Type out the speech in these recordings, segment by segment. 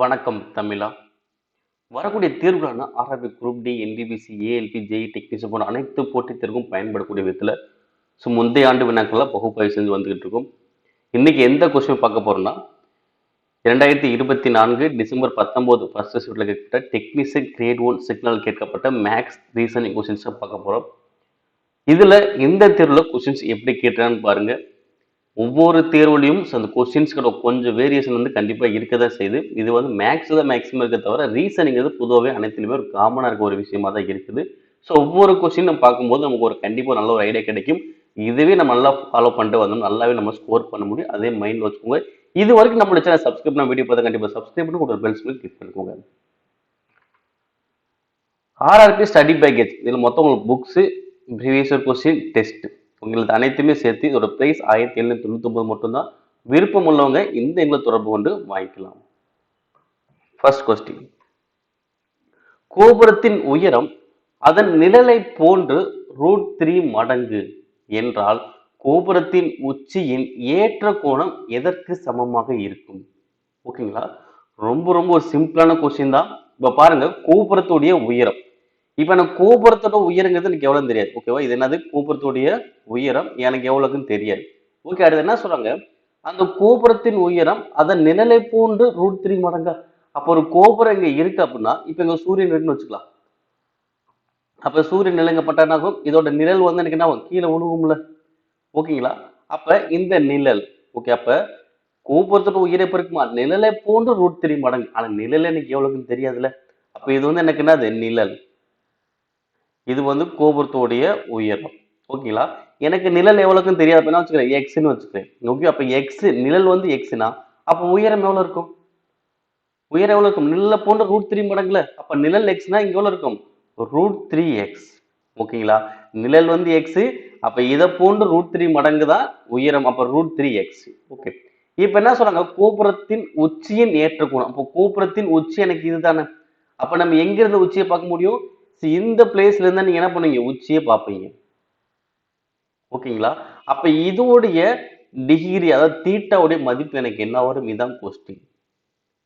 வணக்கம் தமிழா. வரக்கூடிய தேர்வுகளான RRB group D, NTPC, ALP, JE technician போன்ற அனைத்து போட்டித் தேர்வுக்கும் பயன்படக்கூடிய விதத்தில் முந்தைய ஆண்டு வினாக்களை பகுப்பாய்வு செஞ்சு வந்துகிட்டு இருக்கும். இன்னைக்கு எந்த கொஸ்டின் பார்க்க போறோம்னா 2024 டிசம்பர் 19 ஃபர்ஸ்ட் ஷிஃப்ட்ல கேட்கப்பட்ட டெக்னீஷியன் கிரேட் 1 சிக்னல் கேட்கப்பட்ட மேக்ஸ் ரீசனிங் கொஸ்டின்ஸை பார்க்க போறோம். இதுல இந்த தேர்வுல கொஸ்டின்ஸ் எப்படி கேட்டான்னு பாருங்க. ஒவ்வொரு தேர்வுலையும் அந்த கொஸ்டின்ஸ்களோட கொஞ்சம் வேரியேஷன் வந்து கண்டிப்பாக இருக்க தான் செய்யுது. இது வந்து மேக்ஸில் தான் மேக்ஸிமம் இருக்க தவிர ரீசனிங்கிறது பொதுவாகவே அனைத்துலையுமே ஒரு காமனாக இருக்க ஒரு விஷயமா தான் இருக்குது. ஸோ ஒவ்வொரு கொஸ்டின் நம்ம பார்க்கும்போது நமக்கு ஒரு கண்டிப்பாக நல்ல ஒரு ஐடியா கிடைக்கும். இதுவே நம்ம நல்லா ஃபாலோ பண்ணிட்டு வந்தோம், நல்லாவே நம்ம ஸ்கோர் பண்ண முடியும். அதே மைண்ட் வச்சுக்கோங்க. இது வரைக்கும் நம்மளோட சேனல் சப்ஸ்கிரைப் பண்ண வீடியோ பார்த்து கண்டிப்பாக சப்ஸ்கிரைப் பண்ணி ஒரு பெல் சிம்பிள் கிளிக் பண்ணிக்கோங்க. ஆர்ஆர்பி ஸ்டடி பேக்கேஜ் இதில் மொத்தம் உங்களுக்கு books, previous year question, test உங்களுக்கு அனைத்துமே சேர்த்து இதோட பிரைஸ் 1799 மட்டும்தான். விருப்பம் உள்ளவங்க இந்த எண்ணில் தொடர்பு கொண்டு வாங்கிக்கலாம். ஃபர்ஸ்ட் கொஸ்டின், கோபுரத்தின் உயரம் அதன் நிழலை போன்று √3 மடங்கு என்றால் கோபுரத்தின் உச்சியின் ஏற்ற கோணம் எதற்கு சமமாக இருக்கும்? ஓகேங்களா, ரொம்ப ரொம்ப ஒரு சிம்பிளான கொஸ்டின் தான். இப்ப பாருங்க, கோபுரத்துடைய உயரம். இப்ப எனக்கு கோபுரத்தோட உயரங்கிறது எனக்கு எவ்வளவு தெரியாது. ஓகேவா, இது என்னது? கோபுரத்துடைய உயரம் எனக்கு எவ்வளவுக்குன்னு தெரியாது. ஓகே, அடுத்து என்ன சொல்றாங்க? அந்த கோபுரத்தின் உயரம் அதன் நிழலை போன்று √3 மடங்கா. அப்ப ஒரு கோபுரம் இங்க இருக்கு அப்படின்னா, இப்ப இங்க சூரியன் இருக்குன்னு வச்சுக்கலாம். அப்ப சூரியன் நிலங்கப்பட்டாகும், இதோட நிழல் வந்து எனக்கு என்ன கீழே விழுகும்ல. ஓகேங்களா, அப்ப இந்த நிழல், ஓகே, அப்ப கோபுரத்தோட உயரம் இருக்குமா, நிழலை போன்று √3 மடங்கு. ஆனா நிழல் எனக்கு எவ்வளவுக்குன்னு தெரியாதுல்ல. அப்ப இது வந்து எனக்கு என்னது? நிழல். இது வந்து கோபுரத்தோடைய உயரம். ஓகேங்களா, எனக்கு நிழல் எவ்வளவுக்குன்னு தெரியாது. அப்ப என்ன வச்சுக்கிறேன்? எக்ஸ்ன்னு வச்சுக்கிறேன். ஓகே, அப்ப எக்ஸ், நிழல் வந்து எக்ஸ்னா அப்ப உயரம் எவ்வளவு இருக்கும்? உயரம் எவ்வளவு இருக்கும்? நிழல போன்ற √3 மடங்குல. அப்ப நிழல் எக்ஸ்னா இங்க எவ்வளவு இருக்கும்? √3x. ஓகேங்களா, நிழல் வந்து எக்ஸ், அப்ப இதை போன்று √3 மடங்கு தான் உயரம். அப்ப √3x. ஓகே, இப்ப என்ன சொல்றாங்க? கோபுரத்தின் உச்சியின் ஏற்ற கோணம். அப்போ கோபுரத்தின் உச்சி எனக்கு இதுதானே. அப்ப நம்ம எங்க இருந்து உச்சியை பார்க்க முடியும்? இந்த பிளேஸ்ல இருந்தா நீங்க என்ன பண்ணுவீங்க? உச்சியை பார்ப்பீங்க. ஓகேங்களா, அப்ப இதோடைய டிகிரி, அதாவது தீட்டாவுடைய மதிப்பு எனக்கு என்ன வரும்? இதுதான் கொஸ்டின்.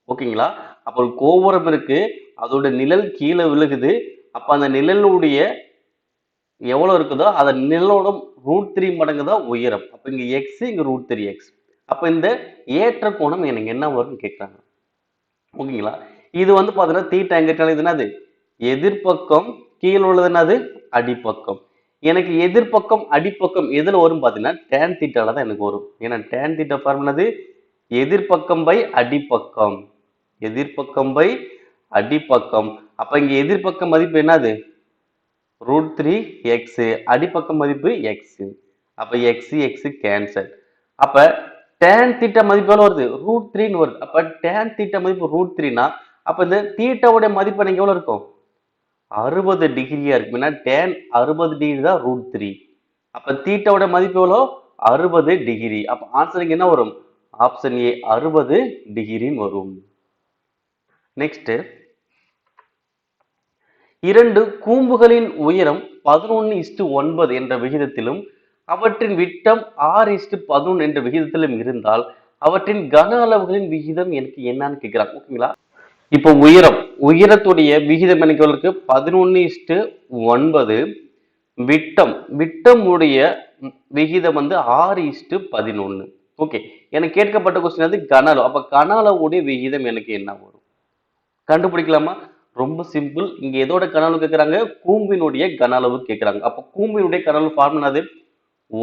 ஓகேங்களா, அப்ப ஒரு கோபுரம் இருக்கு, அதோட நிழல் கீழே விழுகுது. அப்ப அந்த நிழலுடைய எவ்வளவு இருக்குதோ அதன் நிழலோட √3 மடங்கு தான் உயரம். அப்ப இங்க எக்ஸ், இங்க √3x. அப்ப இந்த ஏற்ற கோணம் எனக்கு என்ன வரும்னு கேட்கிறாங்க. ஓகேங்களா, இது வந்து பாத்தீங்கன்னா தீட்டா எங்க இருக்காது? இது என்னது? எதிர்பக்கம். கீழே உள்ளது என்னது? அடிப்பக்கம். எனக்கு எதிர்பக்கம் அடிப்பக்கம் எதுல வரும் பாத்தீங்கன்னா tan தீட்டால தான் எனக்கு வரும். ஏன்னா tan தீட்டா ஃபார்முலா எதிர்பக்கம் பை அடிப்பக்கம். எதிர்பக்கம் பை அடிப்பக்கம். அப்ப இங்க எதிர்பக்கம் மதிப்பு என்னது? √3x. அடிப்பக்கம் மதிப்பு x. அப்ப x கேன்சல். அப்ப tan தீட்டா மதிப்பு எவ்வளவு வருது? √3 வருது. அப்ப tan தீட்டா மதிப்பு √3னா அப்ப இந்த தீட்டாவுடைய மதிப்பு எனக்கு எவ்வளவு இருக்கும்? 60 டிகிரியா இருக்கு. ஏன்னா tan 60 டிகிரி தான் √3. அப்ப தீட்டாவோட மதிப்பு எவ்வளவு? 60 டிகிரி. அப்ப ஆன்சருக்கு என்ன வரும்? ஆப்ஷன் ஏ 60 டிகிரின்னு வரும். நெக்ஸ்ட், இரண்டு கூம்புகளின் உயரம் 11:9 என்ற விகிதத்திலும் அவற்றின் விட்டம் 6:11 என்ற விகிதத்திலும் இருந்தால் அவற்றின் கன அளவுகளின் விகிதம் எனக்கு என்னன்னு கேட்கிறாங்க. ஓகேங்களா, இப்போ உயரத்துடைய விகிதம் எனக்கு இருக்கு 11:9. விட்டம் உடைய விகிதம் வந்து 6:11. ஓகே, எனக்கு கேட்கப்பட்ட கொஸ்டின் வந்து கன அளவு. அப்ப கன அளவுடைய விகிதம் எனக்கு என்ன வரும் கண்டுபிடிக்கலாமா? ரொம்ப சிம்பிள். இங்க எதோட கன அளவு கேட்கறாங்க? கூம்பினுடைய கன அளவு கேட்கறாங்க. அப்ப கூம்பினுடைய கன அளவு ஃபார்முலா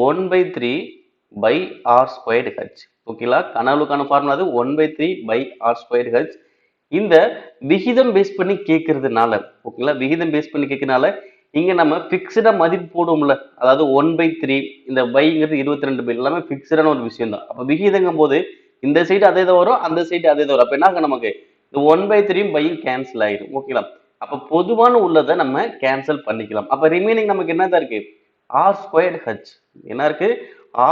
1/3/r²h. ஓகேங்களா, கன அளவுக்கான ஃபார்முலா 1/3/r²h. இந்த விகிதம் பேஸ் பண்ணி கேட்கறதுனால, ஓகேங்களா, விகிதம் பேஸ் பண்ணி கேட்கறதுனால இங்க நம்ம பிக்ஸ்டா மதிப்பு போடுவோம்ல. அதாவது 1/3, இந்த பைங்கிறது 22 பை, எல்லாமே பிக்ஸ்டான ஒரு விஷயம் தான். அப்ப விகிதங்கும் போது இந்த சைடு அதே தான் வரும், அந்த சைடு அதே தான் வரும். அப்ப என்ன நமக்கு இந்த 1/3 பையும் கேன்சல் ஆயிடும். ஓகேங்களா, அப்ப பொதுவான உள்ளதை நம்ம கேன்சல் பண்ணிக்கலாம். அப்ப ரிமைனிங் நமக்கு என்னதான் இருக்கு? r²h. என்ன இருக்கு?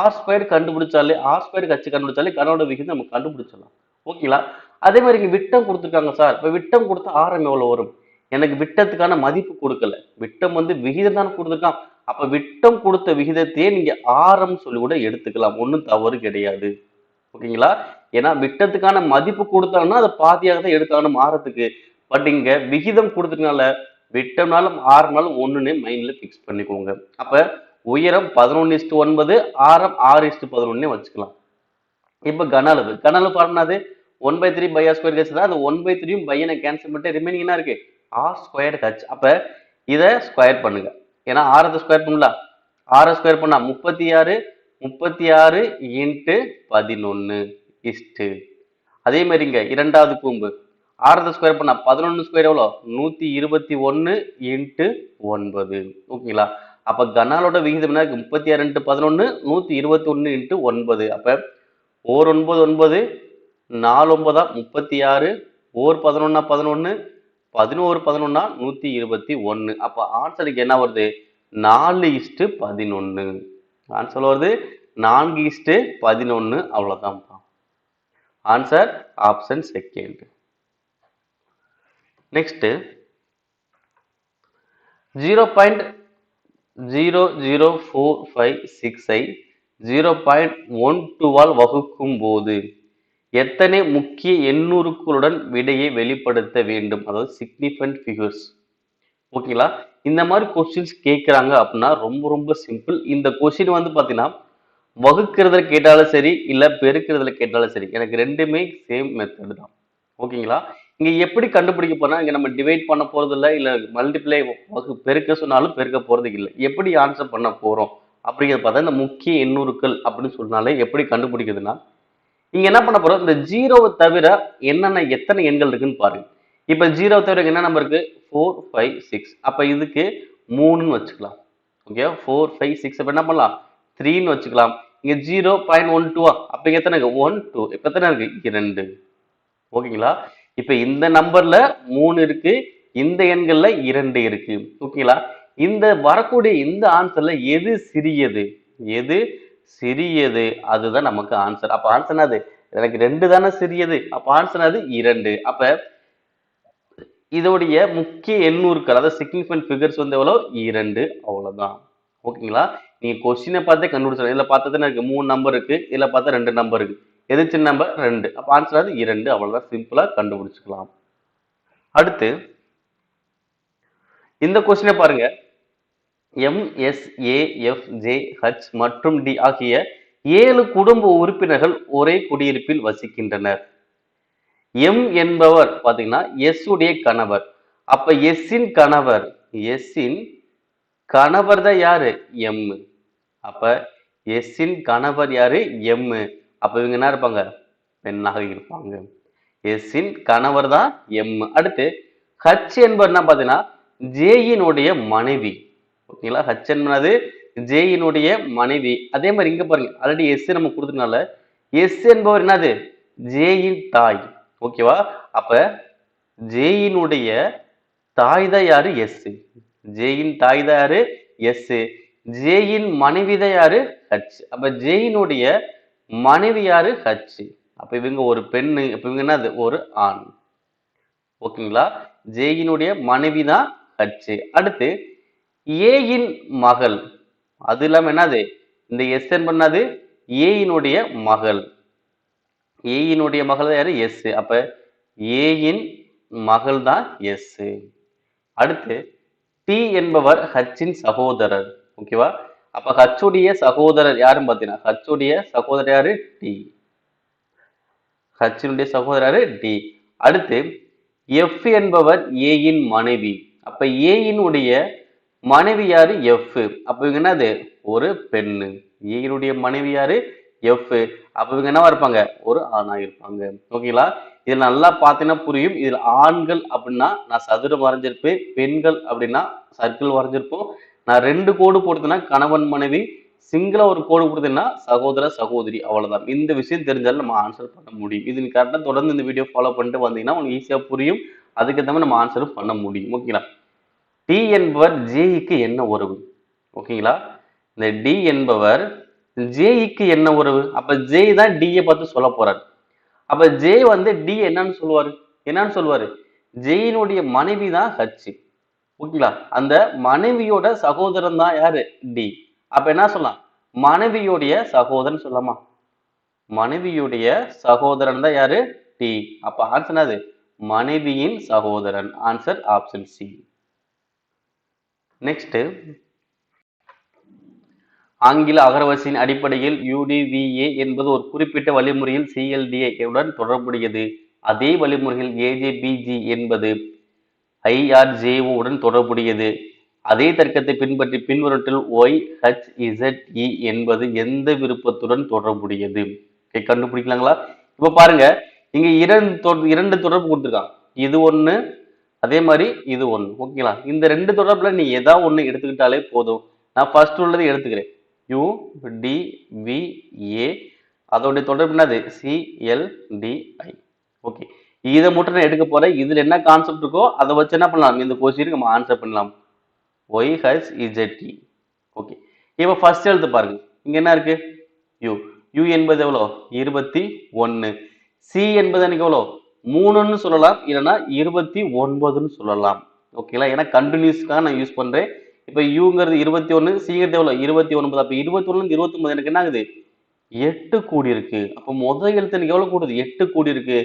r² கண்டுபிடிச்சாலே, r²h கண்டுபிடிச்சாலே கனோட விகிதம் நம்ம கண்டுபிடிச்சலாம். ஓகேங்களா, அதே மாதிரி இங்க விட்டம் கொடுத்துருக்காங்க சார். இப்ப விட்டம் கொடுத்தா ஆரம் எவ்வளவு வரும்? எனக்கு விட்டத்துக்கான மதிப்பு கொடுக்கல, விட்டம் வந்து விகிதம் தான் கொடுத்துருக்கான். அப்ப விட்டம் கொடுத்த விகிதத்தையே நீங்க ஆரம் சொல்லி கூட எடுத்துக்கலாம், ஒன்றும் தவறு கிடையாது. ஓகேங்களா? ஏன்னா விட்டத்துக்கான மதிப்பு கொடுத்தாங்கன்னா அதை பாதியாக தான் எடுத்தாகணும் மாறத்துக்கு. பட் இங்க விகிதம் கொடுத்ததுனால விட்டம்னாலும் ஆறுனாலும் ஒண்ணுன்னு மைண்ட்ல பிக்ஸ் பண்ணிக்கோங்க. அப்ப உயரம் 11:9, ஆரம் 6:11 வச்சுக்கலாம். இப்ப கன அளவு ஃபார்முலா அது 1/3 பை ஆர் ஸ்கொயர் கேஸ் அந்த 1/3 பை என கேன்சல் பண்ணிட்டு ரிமைனிங் என்ன இருக்கு ஆர் ஸ்கொயர்டு ஹச். அப்ப இத ஸ்கொயர் பண்ணுங்க. ஏன்னா ஆரத்தை ஸ்கொயர் பண்ணல, ஆரை ஸ்கொயர் பண்ணா 36 இன்ட்டு 11 இஸ்டு. அதே மாதிரி இங்க இரண்டாவது கூம்பு ஆரத்தை ஸ்கொயர் பண்ணா 11 ஸ்கொயர் எவ்வளோ 121 இன்ட்டு 9. ஓகேங்களா? அப்ப கனாலோட விகிதம் என்ன இருக்கு 36 இன்ட்டு 11 121 இன்ட்டு 9. அப்ப 4 9 9 4 9 36 4 11 11 11 11 121. அப்ப ஆன்சருக்கு என்ன வருது 4:11. ஆன்சர் வருது 4:11. அவ்வளவுதான் ஆன்சர் ஆப்ஷன் செகண்ட். நெக்ஸ்ட் 0.00456 ஐ 0.12ஆல் வகுக்கும் போது எத்தனை முக்கிய எண்ணுருக்களுடன் விடையை வெளிப்படுத்த வேண்டும்? அதாவது சிக்னிஃபிகன்ட் ஃபிகர்ஸ். ஓகேங்களா? இந்த மாதிரி கொஸ்டின்ஸ் கேட்குறாங்க அப்படின்னா ரொம்ப ரொம்ப சிம்பிள். இந்த கொஸ்டின் வந்து பார்த்தீங்கன்னா வகுக்கிறதுல கேட்டாலும் சரி இல்லை பெருக்கிறதுல கேட்டாலும் சரி எனக்கு ரெண்டுமே சேம் மெத்தட் தான். ஓகேங்களா? இங்க எப்படி கண்டுபிடிக்க போனா இங்க நம்ம டிவைட் பண்ண போறது இல்லை, இல்லை மல்டிப்ளை பெருக்க சொன்னாலும் பெருக்க போறது இல்லை. எப்படி ஆன்சர் பண்ண போறோம் அப்படிங்கிறத பார்த்தா இந்த முக்கிய எண்ணூறுக்கள் அப்படின்னு சொன்னாலே எப்படி கண்டுபிடிக்குதுன்னா இங்க என்ன பண்ண போறோம் இந்த ஜீரோவை தவிர என்னென்ன எத்தனை எண்கள் இருக்குன்னு பாருங்க. இப்ப ஜீரோ தவிர என்ன நம்பர் இருக்கு 4 5 6. அப்ப இதுக்கு 3ன்னு வச்சுக்கலாம். ஓகே 4 5 6. அப்ப என்ன பண்ணலாம் 3ன்னு வச்சுக்கலாம். இங்க 0.12 அப்ப இங்க எத்தனை இருக்கு 1 2. இப்ப எத்தனை இருக்கு 2. ஓகேங்களா? இப்ப இந்த நம்பர்ல 3 இருக்கு, இந்த எண்கள்ல 2 இருக்கு. ஓகேங்களா? இந்த வரக்கூடிய இந்த ஆன்சர்ல எது சிறியது அதுதான் நமக்கு ஆன்சர். அப்ப ஆன்சர் என்னது எனக்கு 2 தானே சிறியது. அப்ப ஆன்சர் அது 2. அப்ப இதோடைய முக்கிய எண்ணூறுக்கள் அதாவது சிக்னிஃபிகன்ட் ஃபிகர்ஸ் வந்து எவ்வளோ 2. அவ்வளவுதான். ஓகேங்களா? நீங்க கொஸ்டினை பார்த்தே கண்டுபிடிச்சலாம். இதுல பார்த்தது எனக்கு 3 நம்பர் இருக்கு, இதுல பார்த்தா 2 நம்பர் இருக்கு. எது சின்ன நம்பர் 2. அப்ப ஆன்சர் அது 2. அவ்வளவுதான், சிம்பிளா கண்டுபிடிச்சுக்கலாம். அடுத்து இந்த கொஸ்டினை பாருங்க. MSAFJH மற்றும் D ஆகிய 7 குடும்ப உறுப்பினர்கள் ஒரே குடியிருப்பில் வசிக்கின்றனர். M என்பவர் பாத்தீங்கன்னா S உடைய கணவர். அப்ப S இன் கணவர் தான் யாரு M. அப்ப S இன் கணவர் யாரு M. அப்ப இவங்க என்ன இருப்பாங்க பெண்ணாக இருப்பாங்க. S இன் கணவர் தான் M. அடுத்து H என்பவர் என்ன பாத்தீங்கன்னா J இனுடைய மனைவி. ஓகேங்களா? H என்பது J இனுடைய மனைவி. அதே மாதிரி இங்க பாருங்க ஆல்ரெடி S நம்ம கொடுத்ததுனால S என்பவர் என்னது J இன் தாய். ஓகேவா? அப்ப J இனுடைய தாய் தான் யாரு S. J இன் தாய் தான் யாரு S. J இன் மனைவி தான் யாரு H. அப்ப J இனுடைய மனைவி யாரு H. அப்ப இவங்க ஒரு பெண்ணு, அப்ப இவங்க என்னது ஒரு ஆண். ஓகேங்களா? J இனுடைய மனைவி தான் H. அடுத்து A இன் மகள், அது இல்லாம என்னது இந்த S என்பது A இனுடைய மகள். A இனுடைய மகள் தான் யாரு S. அப்ப A இன் மகள் தான் S. அடுத்து T என்பவர் H இன் சகோதரர். ஓகேவா? அப்ப H உடைய சகோதரர் யாருன்னு பாத்தீங்கன்னா H உடைய சகோதரர் யாரு T. H உடைய சகோதரர் T. அடுத்து F என்பவர் A இன் மனைவி. அப்ப A இனுடைய மனைவி யாரு F. அப்ப இவங்க என்னது ஒரு பெண்ணு. A இனுடைய மனைவி யாரு F. அப்ப இவங்க என்னவா இருப்பாங்க ஒரு ஆணா இருப்பாங்க. ஓகேங்களா? இதுல நல்லா பார்த்தீங்கன்னா புரியும். இதுல ஆண்கள் அப்படின்னா நான் சதுரம் வரைஞ்சிருப்பேன், பெண்கள் அப்படின்னா சர்க்கிள் வரைஞ்சிருப்போம். நான் 2 கோடு போடுறதுன்னா கணவன் மனைவி, சிங்கிளா ஒரு கோடு கொடுத்தேன்னா சகோதர சகோதரி. அவ்வளவுதான். இந்த விஷயம் தெரிஞ்சாலும் நம்ம ஆன்சர் பண்ண முடியும். இது நீ கரெக்டா தொடர்ந்து இந்த வீடியோ ஃபாலோ பண்ணிட்டு வந்தீங்கன்னா உங்களுக்கு ஈஸியா புரியும். அதுக்கேற்ற மாதிரி நம்ம ஆன்சரும் பண்ண முடியும். ஓகேங்களா? T என்பவர் Jக்கு என்ன உறவு? ஓகேங்களா? இந்த D என்பவர் Jக்கு என்ன உறவு? அப்ப J தான் D பார்த்து சொல்ல போறாரு. அப்ப J வந்து D என்னன்னு சொல்லுவாரு J இனுடைய மனைவி தான் H. ஓகேங்களா? அந்த மனைவியோட சகோதரன் தான் யாரு D. அப்ப என்ன சொல்லலாம் மனைவியோடைய சகோதரன் சொல்லலாமா? மனைவியுடைய சகோதரன் தான் யாரு? டி. அப்ப ஆன்சர் என்னது? மனைவியின் சகோதரன். Answer option C. நெக்ஸ்ட், ஆங்கில அகரவரிசையின் அடிப்படையில் UDVA என்பது ஒரு குறிப்பிட்ட வழிமுறையில் CLDA உடன் தொடர்புடையது. அதே வழிமுறையில் AJBG என்பது IRJO உடன் தொடர்புடையது. அதே தர்க்கத்தை பின்பற்றி பின்வருவற்றில் YHZE என்பது எந்த விருப்பத்துடன் தொடர்புடையது? கண்டுபிடிக்கலாங்களா? இப்ப பாருங்க, இங்க இரண்டு தொடர்பு கொடுத்துருக்கான். இது ஒண்ணு, அதே மாதிரி இது ஒண்ணு. ஓகேங்களா? இந்த ரெண்டு தொடர்புல நீ ஏதாவது ஒண்ணு எடுத்துக்கிட்டாலே போதும். நான் ஃபர்ஸ்ட் உள்ளதை எடுத்துக்கிறேன். UDVA, அதோடைய தொடர்பு என்னது? CLDI. ஓகே, இதை மட்டும் நான் எடுக்க போறேன். இதுல என்ன கான்செப்ட் இருக்கோ அதை வச்சு என்ன பண்ணலாம்? இந்த கொஸ்டினுக்கு நம்ம ஆன்சர் பண்ணலாம். YHZE. ஓகே, இப்போ ஃபர்ஸ்ட் எழுத்து பாருங்க. இங்க என்ன இருக்கு? U. U என்பது எவ்வளோ? 21. C என்பது எனக்கு எவ்வளோ? 3ன்னு சொல்லலாம், இல்லைன்னா 29ன்னு சொல்லலாம். ஓகேங்களா? ஏன்னா கண்டினியூஸ்க்காக நான் யூஸ் பண்றேன். இப்போ யூங்கிறது 21, சிங்கிறது எவ்வளோ? 29. அப்போ 21 29 எனக்கு என்ன ஆகுது? 8 கூடி இருக்கு. அப்போ முதல் எழுத்து எனக்கு எவ்வளவு கூடுது? 8 கூடி இருக்கு.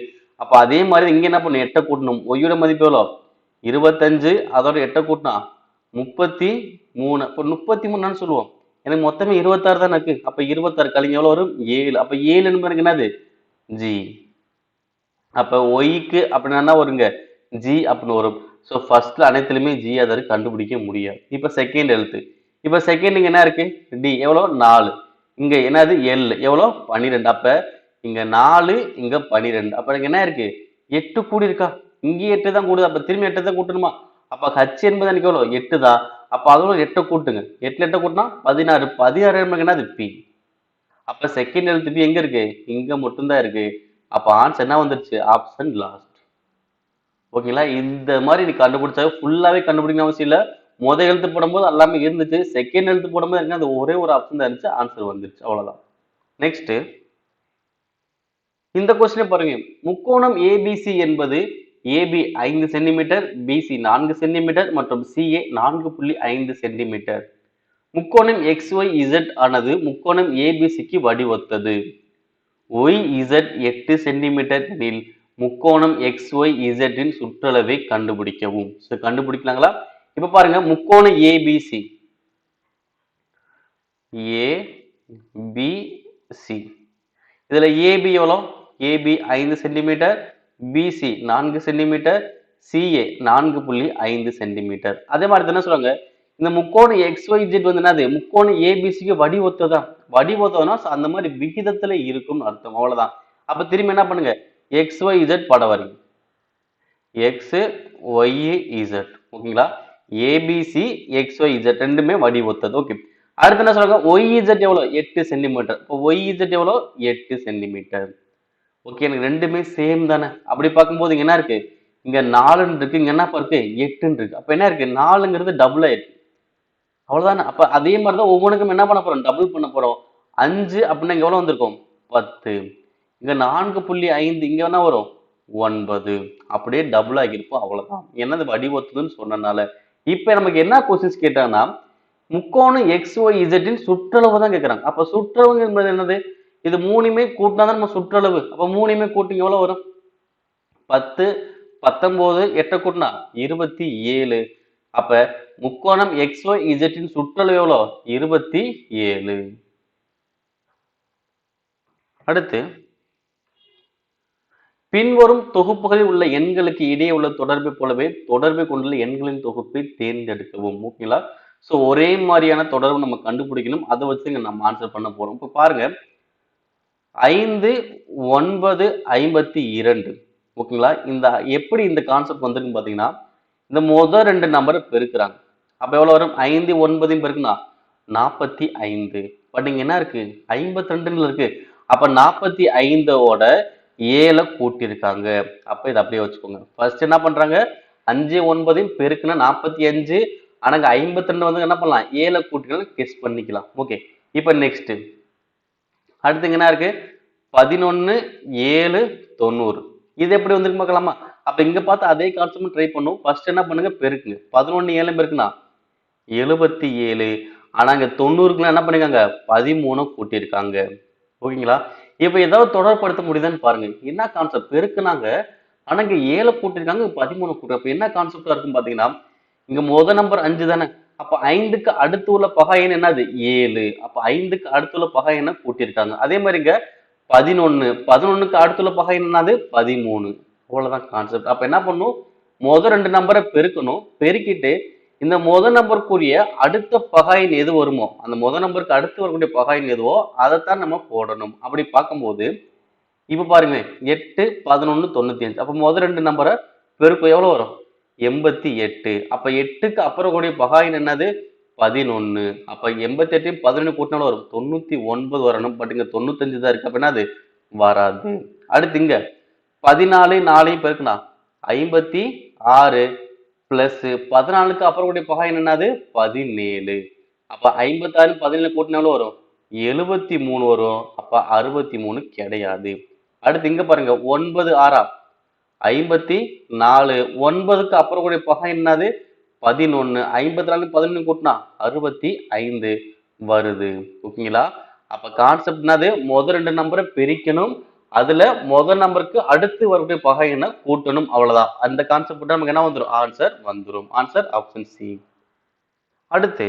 அப்ப அதே மாதிரி இங்க என்ன பண்ணும்? 8 கூட்டணும். ஒய்யோட மதிப்பு எவ்வளோ? 25. அதோட 8 கூட்டினா 33. அப்போ 33 சொல்லுவோம். எனக்கு மொத்தமே 26 தானே இருக்கு. அப்ப 26 கழிங்க எவ்வளவு வரும்? 7. அப்ப 7 எனக்கு என்னது? ஜி. அப்ப ஒய்க்கு அப்படின்னா என்ன வருங்க? ஜி அப்படின்னு வரும். ஸோ ஃபர்ஸ்ட்ல அனைத்துலையுமே ஜி அதை கண்டுபிடிக்க முடியாது. இப்ப செகண்ட் எழுத்து. இப்ப செகண்ட் இங்க என்ன இருக்கு? டி. எவ்வளோ? 4. இங்க என்னது? எல். எவ்வளோ? 12. அப்ப இங்க 4, இங்க 12. அப்ப எனக்கு என்ன இருக்கு? 8 கூடி இருக்கா? இங்கே 8 தான் கூடுது. அப்ப திரும்பி 8 தான் கூட்டணுமா? அப்ப ஹச் என்பது எனக்கு எவ்வளோ? 8 தான். அப்ப அதோட 8 கூட்டுங்க. 8 8 கூட்டினா 16. 16 எனக்கு என்னது? பி. அப்ப செகண்ட் எழுத்து பி எங்க இருக்கு? இங்க மட்டும்தான் இருக்கு. அப்ப ஆன்சர் என்ன வந்துருச்சு? Option last. ஓகேங்களா? இந்த மாதிரி நீ கண்டுபிடிச்சா ஃபுல்லாவே கண்டுபிடிக்கணும் அவசியம் இல்லை. முதல் எழுத்து போடும்போது எல்லாமே இருந்துச்சு. செகண்ட் எழுத்து போடும்போது எனக்கு அந்த ஒரே ஒரு ஆப்ஷன் தான் இருந்துச்சு. ஆன்சர் வந்துருச்சு. அவ்வளவுதான். நெக்ஸ்ட், இந்த கொஸ்டினை பாருங்க. முக்கோணம் ஏபிசி என்பது ஏபி 5 சென்டிமீட்டர், பிசி 4 சென்டிமீட்டர் மற்றும் சிஏ 4.5 சென்டிமீட்டர். முக்கோணம் XYZ ஆனது முக்கோணம் ஏபிசிக்கு வடிவொத்தது. YZ 8 சென்டிமீட்டர் எனில் முக்கோணம் XYZ இன் சுற்றளவை கண்டுபிடிக்கவும். கண்டுபிடிக்கலாங்களா? இப்ப பாருங்க, முக்கோணம் ஏபிசி ஏபிசி, இதுல ஏபி எவ்வளோ? AB 5 centimetre, BC 4 centimetre, CA 4.5 centimetre. அதே மாதிரி என்ன சொல்றாங்க? இந்த முக்கோணம் XYZ வந்து என்னது? முக்கோணம் ஏபிசிக்கு வடிவொத்ததான். வடிவொத்ததுன்னா அந்த மாதிரி விகிதத்துல இருக்கும்னு அர்த்தம். அவ்வளவுதான். அப்ப திரும்பி என்ன பண்ணுங்க? XYZ படம் வரைங்க. XYZ. ஓகேங்களா? ஏபிசி XYZ ரெண்டுமே வடிவொத்தது. ஓகே, அடுத்து என்ன சொல்றாங்க? YZ எவ்வளோ? 8 சென்டிமீட்டர். இப்போ YZ எவ்வளோ? 8 சென்டிமீட்டர். ஓகே, எனக்கு ரெண்டுமே சேம் தானே. அப்படி பார்க்கும்போது இங்க என்ன இருக்கு? இங்க 4 இருக்கு, இங்க என்ன இருக்கு? 8 இருக்கு. அப்ப என்ன இருக்கு? 4ங்கிறது டபுள் ஆயிருக்கு. அவ்வளவுதானே. அப்ப அதே மாதிரிதான் ஒவ்வொன்றுக்கும் என்ன பண்ண போறோம்? டபுள் பண்ண போறோம். 5 அப்படின்னா இங்க எவ்வளவு வந்திருக்கும்? 10. இங்க 4.5 இங்க என்ன வரும்? 9. அப்படியே டபுள் ஆகியிருப்போம். அவ்வளவுதான். என்னது? வடிவத்துன்னு சொன்னனால. இப்ப நமக்கு என்ன கொஸ்டின்ஸ் கேட்டாங்கன்னா, முக்கோணம் XYZ இன் சுற்றளவு தான் கேட்கறாங்க. அப்ப சுற்றளவு என்பது என்னது? இது மூணுமே கூட்டினாதான் நம்ம சுற்றளவு. அப்ப மூணுமே கூட்டி எவ்வளவு வரும்? 10, 19, 8 கூட்டினா 27. அப்ப முக்கோணம் XYZ இன் சுற்றளவு எவ்வளோ? 27. அடுத்து, பின்வரும் தொகுப்புகளில் உள்ள எண்களுக்கு இடையே உள்ள தொடர்பை போலவே தொடர்பை கொண்டுள்ள எண்களின் தொகுப்பை தேர்ந்தெடுக்கவும். ஓகேங்களா? ஸோ ஒரே மாதிரியான தொடர்பு நம்ம கண்டுபிடிக்கணும். அதை வச்சு இங்க நம்ம ஆன்சர் பண்ண போறோம். இப்போ பாருங்க, 5, 9, 52. ஓகேங்களா? இந்த எப்படி இந்த கான்செப்ட் வந்துருக்குன்னு பாத்தீங்கன்னா, இந்த முதல் 2 நம்பரை பெருக்குறாங்க. அப்ப எவ்வளவு வரும்? 5 9 பெருக்குனா 45. பட் இங்க என்ன இருக்கு? 52 இருக்கு. அப்ப 45ஓட 7 கூட்டியிருக்காங்க. அப்ப இதை அப்படியே வச்சுக்கோங்க. ஃபர்ஸ்ட் என்ன பண்றாங்க? 5 9 பெருக்குனா 45. ஆனா 52 வந்து என்ன பண்ணலாம்? 7 கூட்டிக்கலாம், கெஸ் பண்ணிக்கலாம். ஓகே, இப்ப நெக்ஸ்ட் அடுத்து என்ன இருக்கு? 11 7 90. இது எப்படி வந்திருக்கு பார்க்கலாமா? அப்ப இங்க பார்த்து அதே கான்செப்ட் ட்ரை பண்ணும். ஃபர்ஸ்ட் என்ன பண்ணுங்க? பெருக்குங்க. 11 7 பெருக்குனா 77. ஆனா இங்க 90க்குலாம் என்ன பண்ணிருக்காங்க? 13 கூட்டியிருக்காங்க. ஓகேங்களா? இப்ப ஏதாவது தொடர்படுத்த முடியுதான்னு பாருங்க. என்ன கான்செப்ட் பெருக்குனாங்க, ஆனா இங்க 7 கூட்டிருக்காங்க, 13 கூட்டு. அப்ப என்ன கான்செப்டா இருக்கும் பாத்தீங்கன்னா, இங்க முத நம்பர் 5 தானே. அப்ப 5க்கு அடுத்து உள்ள பகா எண் என்னது 7. அப்ப 5க்கு அடுத்து உள்ள பகா எண்ணை கூட்டியிருக்காங்க. அதே மாதிரி இங்க 11 11க்கு அடுத்துள்ள பகை என்னது 13. அவ்வளவுதான் கான்செப்ட். அப்ப என்ன பண்ணும், முதல் ரெண்டு நம்பரை பெருக்கணும். பெருக்கிட்டு இந்த முதல் நம்பருக்குரிய அடுத்த பகாயின் எது வருமோ, அந்த முதல் நம்பருக்கு அடுத்து வரக்கூடிய பகாயின் எதுவோ அதைத்தான் நம்ம போடணும். அப்படி பார்க்கும்போது இப்ப பாருங்க 8 11 95. அப்ப முதல் ரெண்டு நம்பரை பெருக்கம் எவ்வளவு வரும் 88. அப்ப 8க்கு அப்புறம் கூடிய பகாயின் என்னது 11. அப்ப 88 11 கூட்டினாலும் வரும் 99 வரணும். பட் இங்க 95 தான் இருக்கு. அப்ப என்னது வராது. அடுத்து இங்க 14 4 பெருக்குனா 56 பிளஸ் 14க்கு அப்புறம் கூடிய பகாயின் என்னது 17. அப்ப 56 17 கூட்டினாலும் வரும் 73 வரும். அப்ப 63 கிடையாது. அடுத்து இங்க பாருங்க 9 6 54 9க்கு அப்புறம் கூடிய பகை என்னது 11. 54 11 கூட்டினா 65 வருது. ஓகேங்களா? அப்ப கான்செப்ட் என்னது, முதல் ரெண்டு நம்பரை பிரிக்கணும், அதுல முதல் நம்பருக்கு அடுத்து வரக்கூடிய பகை என்ன கூட்டணும், அவ்வளவுதான். அந்த கான்செப்ட் நமக்கு என்ன வந்துடும், ஆன்சர் வந்துடும். Answer option C. அடுத்து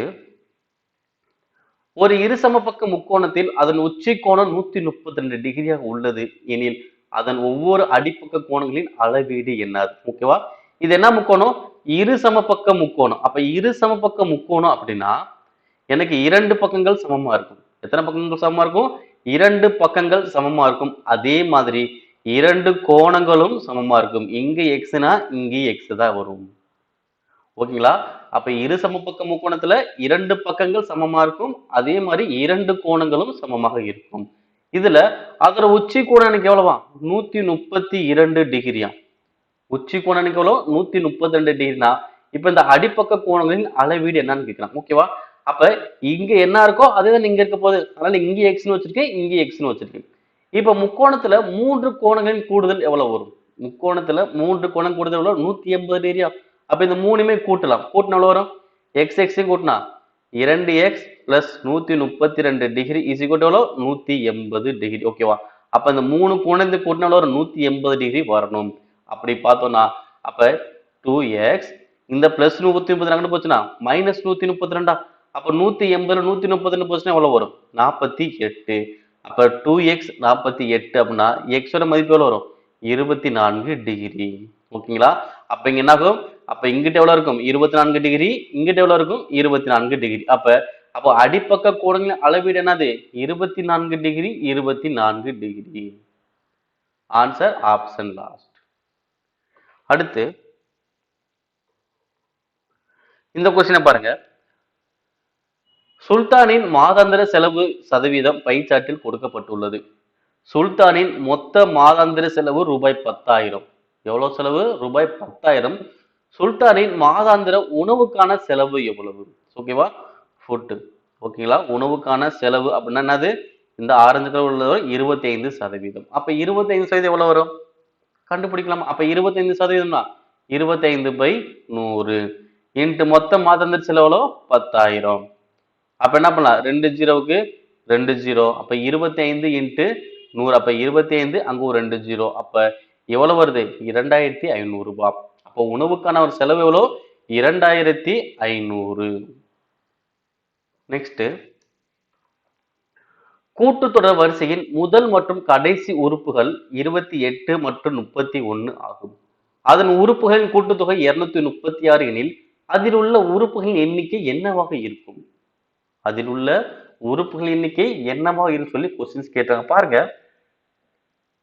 ஒரு இருசமபக்க முக்கோணத்தில் அதன் உச்சி கோணம் 132 டிகிரியாக உள்ளது எனில் அதன் ஒவ்வொரு அடிப்பக்க கோணங்களின் அளவீடு என்னது? ஓகேவா? இது என்ன முக்கோணம், இரு சமபக்க முக்கோணம். அப்ப இரு சமபக்க முக்கோணம் அப்படின்னா எனக்கு இரண்டு பக்கங்கள் சமமா இருக்கும். எத்தனை பக்கங்கள் சமமா இருக்கும், இரண்டு பக்கங்கள் சமமா இருக்கும். அதே மாதிரி இரண்டு கோணங்களும் சமமா இருக்கும். இங்க எக்ஸ்னா இங்கே எக்ஸ் தான் வரும். ஓகேங்களா? அப்ப இரு சமபக்க முக்கோணத்துல இரண்டு பக்கங்கள் சமமா இருக்கும். அதே மாதிரி இரண்டு கோணங்களும் சமமாக இருக்கும். இதுல அதோட உச்சி கோணம் எனக்கு எவ்வளவா 132 டிகிரியா. உச்சி கோணம் எனக்கு எவ்வளவு 132 டிகிரினா இப்ப இந்த அடிப்பக்க கோணங்களின் அளவீடு என்னன்னு கேட்கலாம். ஓகேவா? அப்ப இங்க என்ன இருக்கோ அதேதான் இங்க இருக்க போகுது. அதனால இங்க எக்ஸ்னு வச்சிருக்கேன், இங்க எக்ஸ்னு வச்சிருக்கேன். இப்ப முக்கோணத்துல மூன்று கோணங்களின் கூடுதல் எவ்வளவு வரும்? முக்கோணத்துல மூன்று கோணம் கூடுதல் எவ்வளவு 180 டிகிரியா. அப்ப இந்த மூணுமே கூட்டலாம். கூட்டினா எவ்வளவு வரும், எக்ஸ் எக்ஸையும் கூட்டினா 2x plus 132 degree is equal எவ்வளவு 180 டிகிரி. ஓகேவா? அப்ப இந்த மூணு கோணத்தை கூட்டினா எவ்வளவு வரும் 180 டிகிரி வரணும். அப்படி பார்த்தோம்னா அப்ப 2x இந்த பிளஸ் 130 அங்கிட்டு போச்சுன்னா மைனஸ் 132. அப்ப 180 132 போச்சுன்னா எவ்வளவு வரும் 48. அப்ப 2x 48 அப்படின்னா எக்ஸோட மதிப்பு எவ்வளவு வரும் 24 டிகிரி. ஓகேங்களா? அப்ப இங்க என்ன ஆகும், அப்ப இங்கிட்ட எவ்வளவு இருக்கும் 24 டிகிரி, இங்கிட்ட எவ்வளவு இருக்கும் 24 டிகிரி. அப்போ அடிப்பக்க கோணங்களின் அளவீடு என்னது 24 degree 24 degree. Answer option last. அடுத்து இந்த கொஸ்டினை பாருங்க. சுல்தானின் மாதாந்திர செலவு சதவீதம் பை சார்ட்டில் கொடுக்கப்பட்டுள்ளது. சுல்தானின் மொத்த மாதாந்திர செலவு ரூபாய் 10,000. எவ்வளவு செலவு ரூபாய் 10,000. சுல்தானின் மாதாந்திர உணவுக்கான செலவு எவ்வளவு? ஓகேவா? ஃபுட். ஓகேங்களா? உணவுக்கான செலவு அப்படின்னா என்னது, இந்த ஆரஞ்சு கலர் உள்ளது 25%. அப்ப 25% எவ்வளவு வரும் கண்டுபிடிக்கலாம். அப்ப 25%னா 25/100 இன்ட்டு மொத்த மாதாந்திர செலவு எவ்வளவு 10,000. அப்ப என்ன பண்ணலாம், ரெண்டு ஜீரோவுக்கு 2 ஜீரோ. அப்ப 25 இன்ட்டு 100. அப்ப 25, அங்க ஒரு 2 ஜீரோ. அப்ப எவ்வளவு வருது 2500 ரூபாய். அப்போ உணவுக்கான ஒரு செலவு எவ்வளவு 2500. நெக்ஸ்ட், கூட்டுத்தொடர் வரிசையின் முதல் மற்றும் கடைசி உறுப்புகள் 28 மற்றும் 31 ஆகும். அதன் உறுப்புகளின் கூட்டுத்தொகை 236 எனில் அதில் உள்ள உறுப்புகளின் எண்ணிக்கை என்னவாக இருக்கும்? அதில் உள்ள உறுப்புகளின் எண்ணிக்கை என்னவாக இருக்கும் சொல்லி கொஸ்டின்ஸ் கேட்டாங்க. பாருங்க,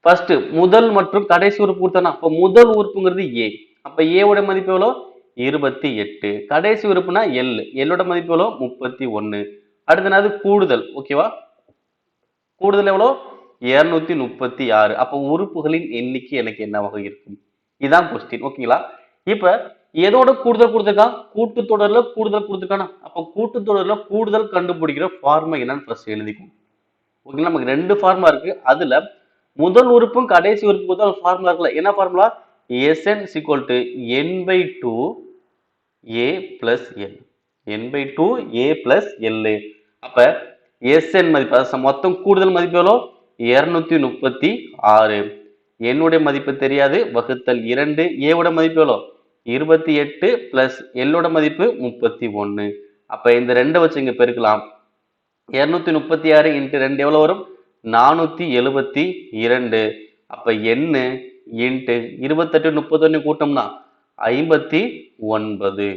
ஃபர்ஸ்ட் முதல் மற்றும் கடைசி உறுப்பு கொடுத்தானா, அப்ப முதல் உறுப்புங்கிறது ஏ. அப்ப ஏ ஓட மதிப்பு எவ்வளோ 28. கடைசி உறுப்புனா எல், எல்லோட மதிப்பு எவ்வளோ 31. அடுத்தது கூடுதல். ஓகேவா? கூடுதல் எவ்வளோ 236. அப்ப உறுப்புகளின் எண்ணிக்கை எனக்கு என்னவாக இருக்கும், இதான் கொஸ்டின். ஓகேங்களா? இப்ப எதோட கூடுதல் கொடுத்துருக்கான், கூட்டுத்தொடர்ல கூடுதல் கொடுத்துருக்கானா. அப்ப கூட்டுத்தொடர்ல கூடுதல் கண்டுபிடிக்கிற ஃபார்முலா என்னன்னு ஃபர்ஸ்ட் எழுதிக்கும். ஓகேங்களா? நமக்கு ரெண்டு ஃபார்முலா இருக்கு. அதுல முதல் உறுப்பும் கடைசி உறுப்பு தான் ஃபார்முலா இருக்குல்ல, என்ன formula, Sn = n/2 a plus n. n/2 a plus l. அப்ப Sn மதிப்பு மொத்தம் கூடுதல் மதிப்பு எவ்வளோ 236. என்னுடைய மதிப்பு தெரியாது, வகுத்தல் 2. ஏவோட மதிப்பு எவ்வளோ? 28 பிளஸ் எல்லோட மதிப்பு 31. அப்ப இந்த 2 வச்சு இங்க பெருக்கலாம். 236 இன்ட்டு 2 எவ்வளவு வரும்? 472. அப்ப என்ன இன்ட்டு 28 31 கூட்டம்னா 59.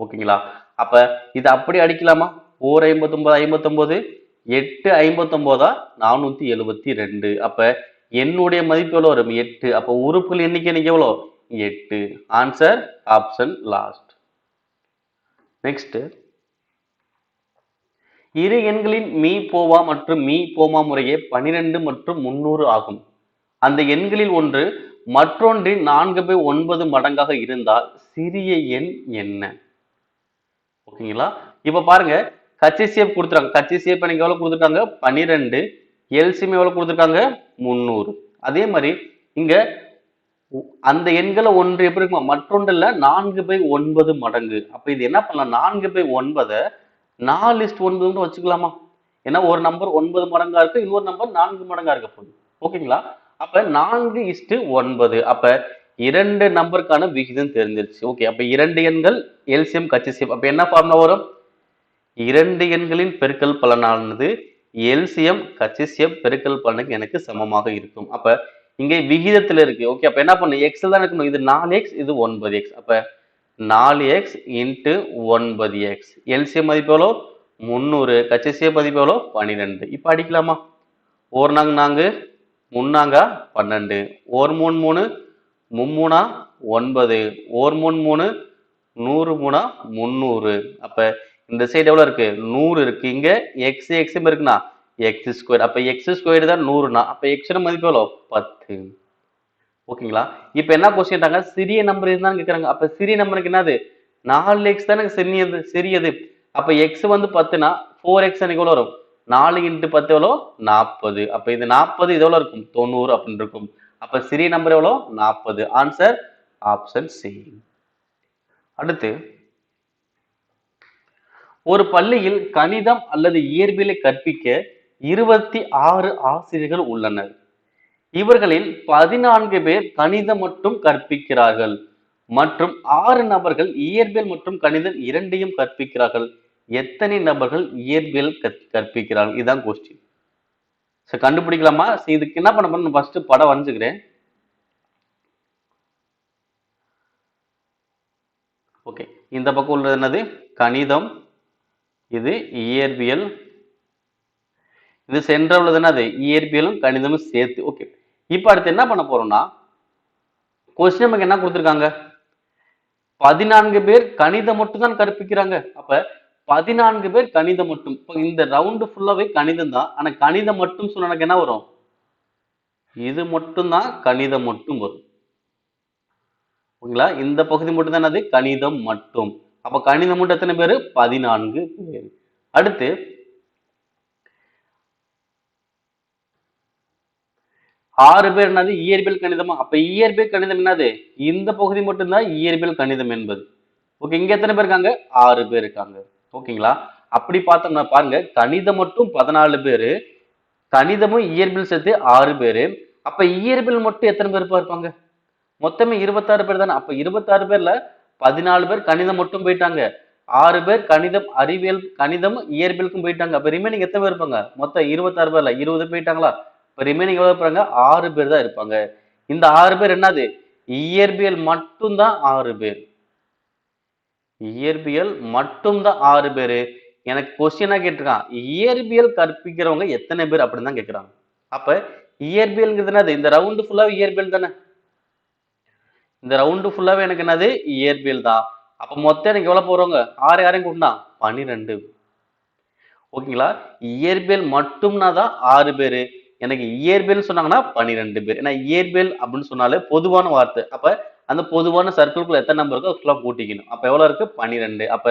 ஓகேங்களா? அப்ப இது அப்படி அடிக்கலாமா? 459 59, 8 59 472. அப்ப என்னுடைய மதிப்பு எவ்வளவு வரும்? 8. அப்ப உறுப்புகள் எண்ணிக்கை எவ்வளோ? 8. Answer option last. நெக்ஸ்ட், இரு எண்களின் மீ போவா மற்றும் மீ போமா முறையே 12 மற்றும் 300 ஆகும். அந்த எண்களில் ஒன்று மற்றொன்றின் 4/9 மடங்காக இருந்தால் சிறிய எண் என்ன? ஓகேங்களா? இப்ப பாருங்க, HCF கொடுத்துருக்காங்க. HCF எனக்கு எவ்வளவு கொடுத்துருக்காங்க? 12. LCM எவ்வளவு கொடுத்துருக்காங்க? 300. அதே மாதிரி இங்க அந்த எண்களை ஒன்று எப்படி இருக்குமா? மற்றொன்றுல 4/9 மடங்கு. அப்ப இது என்ன பண்ணலாம்? 4/9 4:9 வச்சுக்கலாமா? ஏன்னா ஒரு நம்பர் 9 மடங்கா இருக்கு, இன்னொரு நம்பர் 4 மடங்கா இருக்க போகுது. ஓகேங்களா? அப்ப 4:9. அப்ப இரண்டு நம்பருக்கான விகிதம் தெரிஞ்சிருச்சு. ஓகே, அப்ப இரண்டு எண்கள் LCM HCF. அப்ப என்ன ஃபார்முலா வரும்? இரண்டு எண்களின் பெருக்கல் பலனானது LCM HCF பெருக்கல் பலனுக்கு எனக்கு சமமாக இருக்கும். அப்ப இங்கே விகிதத்துல இருக்கு. ஓகே, அப்ப என்ன பண்ணு? X தான் இருக்கணும். இது 4x, இது 9x. அப்ப 4x இன்ட்டு 9x. LCM மதிப்பு எவ்வளோ? 300. HCF மதிப்பு எவ்வளோ? 12. இப்ப அடிக்கலாமா? ஒரு நாங்க 4, முன்னாங்க 12, ஒரு 3 3, மும்மூணா 9, ஒரு 3 3, 100 மூணா 300. அப்ப இந்த சைடு எவ்வளவு இருக்கு? 100 இருக்கு. இங்க x இருக்குன்னா x ஸ்கொயர். அப்ப x ஸ்கொயர் தான் 100னா அப்ப x மதிப்பு எவ்வளோ? 10. ஓகேங்களா? இப்ப என்ன கொஸ்டின்ட்டாங்க? சிறிய நம்பர் இருந்தாலும் கேட்கறாங்க. அப்ப சிறிய நம்பருக்கு என்னது? 4x தானே சிறியது. அப்ப x வந்து 10னா 4x எனக்கு எவ்வளவு வரும்? 4 இன்ட்டு 10 எவ்வளோ? 40. அப்ப இது 40, இது எவ்வளவு இருக்கும்? 90 அப்படின்னு இருக்கும். அப்ப சிறிய நம்பர் எவ்வளோ? 40. Answer option C. அடுத்து, ஒரு பள்ளியில் கணிதம் அல்லது இயற்பியலை கற்பிக்க 26 ஆசிரியர்கள் உள்ளனர். இவர்களில் 14 பேர் கணிதம் மட்டும் கற்பிக்கிறார்கள் மற்றும் 6 நபர்கள் இயற்பியல் மற்றும் கணிதம் இரண்டையும் கற்பிக்கிறார்கள். எத்தனை நபர்கள் இயற்பியல் கற்பிக்கிறார்கள்? இதுதான் கொஸ்டின். கண்டுபிடிக்கலாமா? இதுக்கு என்ன பண்ண போறேன்? ஃபர்ஸ்ட் படம் வரைஞ்சுக்கிறேன். ஓகே, இந்த பக்கம் உள்ளது என்னது? கணிதம். இது இயற்பியல். இது சென்டர் உள்ளது என்னது? இயற்பியலும் கணிதமும் சேர்த்து. ஓகே, இப்ப அடுத்து என்ன பண்ண போறோம்னா, கொஸ்டின் நமக்கு என்ன கொடுத்திருக்காங்க? 14 பேர் கணிதம் மட்டும் தான் கற்பிக்கிறாங்க. அப்ப 14 பேர் கணிதம் மட்டும். இப்போ இந்த ரவுண்டு ஃபுல்லாவே கணிதம் தான். ஆனா கணிதம் மட்டும் சொன்னா எனக்கு என்ன வரும்? இது மட்டும் தான் கணிதம் மட்டும் வரும். ஓகேங்களா? இந்த பகுதி மட்டும் தான் என்னது? கணிதம் மட்டும். அப்ப கணிதம் மட்டும் எத்தனை பேரு? 14 பேர். அடுத்து, ஆறு பேர் என்னது? இயற்பியல் கணிதமா? அப்ப இயற்பியல் கணிதம் என்னது? இந்த பகுதி மட்டும்தான் இயற்பியல் கணிதம் என்பது. ஓகே, இங்க எத்தனை பேர் இருக்காங்க? 6 பேர் இருக்காங்க. ஓகேங்களா? அப்படி பார்த்தோம்னா பாருங்க, கணிதம் மட்டும் 14 பேரு, கணிதமும் இயற்பியல் சேர்த்து 6 பேரு. அப்ப இயற்பியல் மட்டும் எத்தனை பேர் இருப்பாங்க? மொத்தமே 26 பேர் தானே. அப்ப 26 பேர்ல 14 பேர் கணிதம் மட்டும் போயிட்டாங்க, 6 பேர் கணிதம் அறிவியல் கணிதம் இயற்பியலுக்கும் போயிட்டாங்க. அப்ப ரிமைனிங் எத்தனை பேர் இருப்பாங்க? மொத்தம் 26 பேர்ல 20 போயிட்டாங்களா? இப்ப ரிமைனிங் எவ்வளவு இருப்பாங்க? 6 பேர் தான் இருப்பாங்க. இந்த 6 பேர் என்னது? இயற்பியல் மட்டும்தான் 6 பேர். இயற்பியல் மட்டும்தான் 6 பேரு. எனக்கு கொஸ்டினா கேட்டிருக்கான், இயற்பியல் கற்பிக்கிறவங்க எத்தனை பேர் அப்படின்னு தான் கேட்கிறாங்க. அப்ப இயற்பியல்ங்கிறது என்னது? இந்த ரவுண்டு ஃபுல்லா இயற்பியல் தானே. இந்த ரவுண்டு ஃபுல்லாவே எனக்கு என்னது? இயற்பியல் தான். அப்ப மொத்தம் எனக்கு எவ்வளவு போறவங்க? 6 யாரையும் கூட்டினா 12. ஓகேங்களா? இயற்பியல் மட்டும்னா தான் 6 பேரு. எனக்கு இயற்பியல் சொன்னாங்கன்னா 12 பேர். ஏன்னா இயற்பியல் அப்படின்னு சொன்னாலே பொதுவான வார்த்தை. அப்ப அந்த பொதுவான சர்க்கிள்குள்ள எத்தனை நம்பர் இருக்கோ ஃபுல்லா கூட்டிக்கணும். அப்ப எவ்வளவு இருக்கு? 12. அப்ப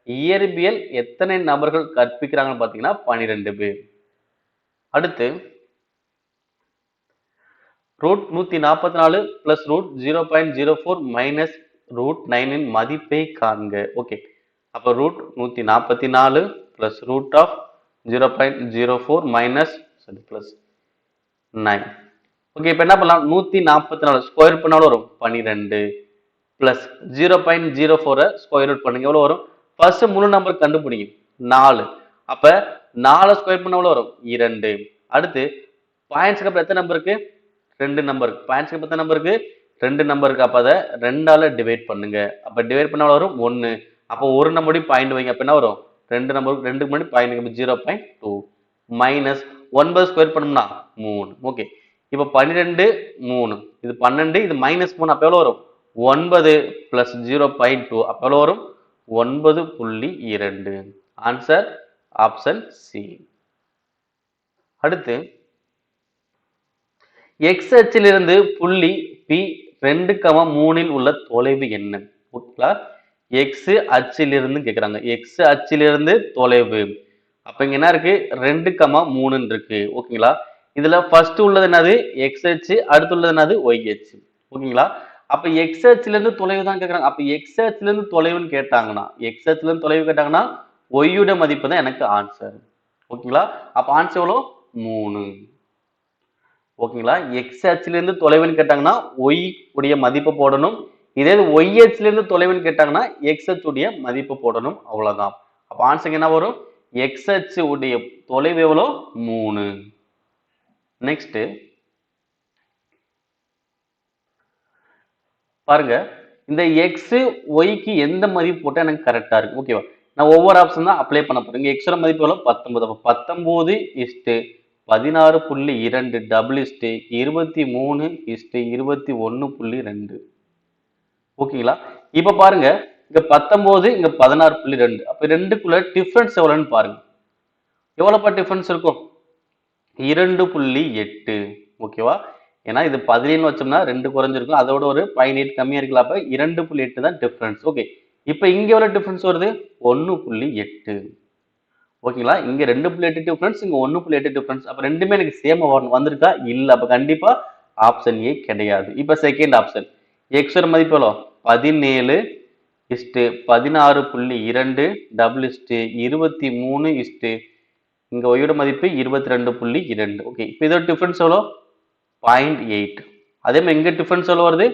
இயற்பியல் எத்தனை நபர்கள் கற்பிக்கிறாங்கன்னு பாத்தீங்கன்னா 12 பேர். அடுத்து, √144 பிளஸ் √0.04 மைனஸ் √9 மதிப்பை காண்க. ஓகே, அப்ப √144 பிளஸ் √0.04 மைனஸ் பிளஸ் 9. ஓகே, இப்போ என்ன பண்ணலாம்? 144 ஸ்கொயர் பண்ணாலும் வரும் 12 பிளஸ் 0.04 ஸ்கொயர் ரூட் பண்ணுங்க, எவ்வளவு வரும்? ஃபர்ஸ்ட் முழு நம்பர் கண்டுபிடிங்க, 4. அப்ப 4 ஸ்கொயர் பண்ண எவ்வளவு வரும்? 2. அடுத்து பாயிண்ட்ஸ்க்கு அப்புறம் எத்தனை நம்பர் இருக்கு? 2 நம்பர். பாயிண்ட்ஸ்க்கு எத்தனை நம்பர் இருக்கு? 2 நம்பர் இருக்கு. அப்ப அதை 2ஆல டிவைட் பண்ணுங்க. அப்ப டிவைட் பண்ண வரும் 1. அப்போ ஒரு நம்பர் பாயிண்ட் வைங்க. அப்ப என்ன வரும்? 2 நம்பருக்கு 2க்கு முன்னாடி பாயிண்ட் 0.2 மைனஸ் 9 ஸ்கொயர் பண்ணோம்னா 3. ஓகே, இப்போ 12 3, இது 12, இது -3, அப்ப எவ்வளவு வரும்? 9 பிளஸ் 0.2, அப்ப எவ்வளவு வரும்? 9.2. Answer option C. அடுத்து எக்ஸ் அச்சிலிருந்து புள்ளி பி 2,3 உள்ள தொலைவு என்ன? ஓகேங்களா, எக்ஸ் அச்சிலிருந்து கேக்குறாங்க. எக்ஸ் அச்சிலிருந்து தொலைவு. அப்ப இங்க என்ன இருக்கு? 2,3 இருக்கு. ஓகேங்களா, இதுல ஃபர்ஸ்ட் உள்ளது என்னது? எக்ஸ் அச்சு. அடுத்து உள்ளது என்னது? ஒய் அச்சு. ஓகேங்களா, அப்ப எக்ஸ் அச்சுல இருந்து தொலைவு தான் கேக்குறாங்க. அப்ப எக்ஸ் அச்சுல இருந்து தொலைவுன்னு கேட்டாங்கன்னா, எக்ஸ் அச்சுல இருந்து தொலைவு கேட்டாங்கன்னா ஒய்யோட மதிப்பு தான் எனக்கு ஆன்சர். ஓகேங்களா, அப்ப ஆன்சர் எவ்வளவு? 3. ஓகேங்களா, எக்ஸ் அச்சுல இருந்து தொலைவுன்னு கேட்டாங்கன்னா ஒய் உடைய மதிப்பு போடணும். இதே ஒய் அச்சுல இருந்து தொலைவுன்னு கேட்டாங்கன்னா எக்ஸ் அச்சு உடைய மதிப்பு போடணும். அவ்வளவுதான். அப்ப ஆன்சர் என்ன வரும்? எக்ஸ் அச்சு உடைய தொலைவு எவ்வளவு? 3. நெக்ஸ்ட் பாருங்க, இந்த எக்ஸ் ஒய்க்கு எந்த மதிப்பு போட்டா எனக்கு கரெக்டா இருக்கு? ஓகேவா, நான் ஒவ்வொரு ஆப்ஷன் தான் அப்ளை பண்ண போறேன். எக்ஸோட மதிப்பு எவ்வளவு? 19. அப்ப 19:16.2 டபுள் 23:21.2. ஓகேங்களா, இப்ப பாருங்க, இங்க 19, இங்க 16.2. அப்ப ரெண்டுக்குள்ள டிஃபரன்ஸ் எவ்வளவுன்னு பாருங்க. எவ்வளவுப்பா டிஃபரன்ஸ் இருக்கும்? 2.8. ஓகேவா, ஏன்னா இது 17 வச்சோம்னா 2 குறைஞ்சிருக்கும், அதோட ஒரு 0.8 கம்மியா இருக்கலாம். அப்ப 2.8 தான் டிஃபரன்ஸ். ஓகே, இப்ப இங்க எவ்வளவு டிஃபரன்ஸ் வருது? 1.8. ஓகேங்களா, இங்க 2.8 டிஃபரன்ஸ், இங்க 1.8 டிஃபரன்ஸ். அப்ப ரெண்டுமே எனக்கு சேம் வந்திருக்கா? இல்ல. அப்ப கண்டிப்பா ஆப்ஷன் ஏ கிடையாது. இப்ப செகண்ட் ஆப்ஷன், எக்ஸ் ஓட மதிப்பு எவ்வளவு? 17:16.2 டபுள் 23, இங்க ஒய்யோட மதிப்பு 22.2. ஓகே, இப்போ இதோட டிஃபரன்ஸ் எவ்வளோ? 0.8. அதே மாதிரி இங்க டிஃபரன்ஸ் எவ்வளோ வருது?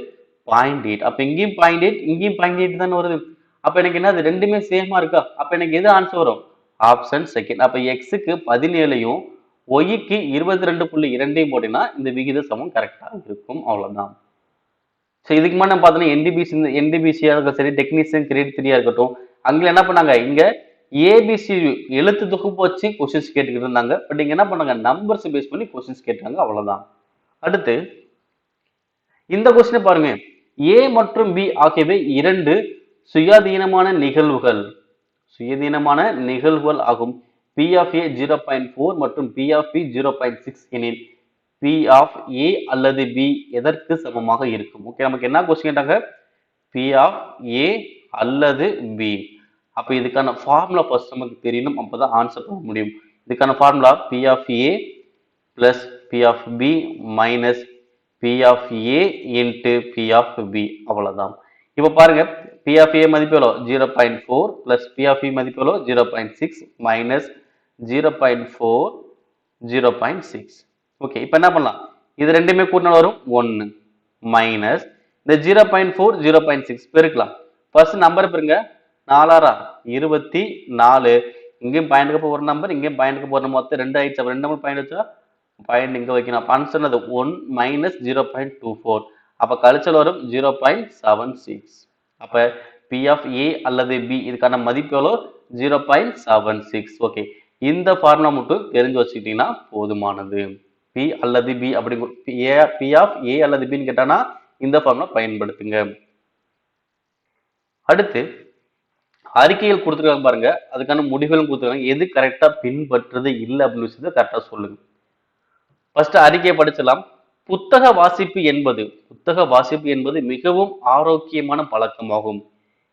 0.8. அப்ப இங்கேயும் 0.8, இங்கேயும் 0.8 தானே வருது. அப்ப எனக்கு என்ன, அது ரெண்டுமே சேமா இருக்கா? அப்ப எனக்கு எது ஆன்சர் வரும்? Option second. அப்ப எக்ஸுக்கு 17யும் ஒய்க்கு 22.2 போட்டீங்கன்னா இந்த விகித சமம் கரெக்டா இருக்கும். அவ்வளவுதான். ஸோ இதுக்கு முன்னாடி நம்ம பார்த்தோம்னா என்டிபிசியா இருக்கட்டும் சரி, டெக்னீஷியன் கிரேட் 3 இருக்கட்டும், அங்கே என்ன பண்ணாங்க? இங்க ஏபிசி எழுத்து தொகுப்பு வச்சு கொஸ்டின்ஸ் கேட்டுக்கிட்டு இருந்தாங்க. பட் இங்க என்ன பண்ணாங்க? நம்பர்ஸ் பேஸ் பண்ணி கொஸ்டின்ஸ் கேட்டாங்க. அவ்வளவுதான். அடுத்து இந்த கொஸ்டின் பாருங்க, ஏ மற்றும் பி ஆகியவை 2 சுயாதீனமான நிகழ்வுகள் ஆகும். பி ஆஃப் ஏ 0.4 மற்றும் பி ஆஃப் பி 0.6 எனில் பி ஆஃப் ஏ அல்லது பி எதற்கு சமமாக இருக்கும்? ஓகே, நமக்கு என்ன கொஸ்டின் கேட்டாங்க? பி ஆஃப் ஏ அல்லது பி. அப்ப இதுக்கான ஃபார்முலா ஃபர்ஸ்ட் நமக்கு தெரியணும், அப்பதான் ஆன்சர் பண்ண முடியும். இதுக்கான formula P of A plus P of B minus P of A into P of B. அவ்வளவுதான். இப்ப பாருங்க, பி ஆஃப் ஏ மதிப்பு எவ்வளோ? 0.4 பிளஸ் பி ஆஃப் பி மதிப்பு எவ்வளோ? 0.6 மைனஸ் 0.4 0.6. ஓகே, இப்போ என்ன பண்ணலாம்? இது ரெண்டுமே கூட்டினால் வரும் 1 மைனஸ் இந்த 0.4 0.6 பெருக்கலாம். ஃபர்ஸ்ட் நம்பர் பெருங்க, 4 24. இங்கேயும் பாயிண்ட்க்கு ஒரு நம்பர், இங்கேயும் பாயிண்ட்க்கு போற மொத்தம் 2 ஆயிடுச்சு. அப்ப 2 நம்பர் பாயிண்ட் வச்சா பாயிண்ட் இங்க வைக்கணும். ஆன்சர் அது 1 மைனஸ் 0.24. அப்ப கழிச்சல் வரும் 0.76. அப்ப பி ஆஃப் ஏ அல்லது பி இதுக்கான மதிப்பு எவ்வளோ? 0.76. ஓகே, இந்த ஃபார்முலா மட்டும் தெரிஞ்சு வச்சுக்கிட்டீங்கன்னா போதுமானது. பி அல்லது பி அப்படி பி ஆஃப் ஏ அல்லது பின்னு கேட்டானா இந்த ஃபார்முலா பயன்படுத்துங்க. அடுத்து அறிக்கைகள் கொடுத்துருக்காங்க பாருங்க, அதுக்கான முடிவுகளும் கொடுத்துருக்காங்க. எது கரெக்டா பின்பற்றுறது இல்லை அப்படின்னு விஷயத்தை கரெக்டா சொல்லுங்க. ஃபர்ஸ்ட் அறிக்கையை படிச்சலாம். புத்தக வாசிப்பு என்பது மிகவும் ஆரோக்கியமான பழக்கமாகும்.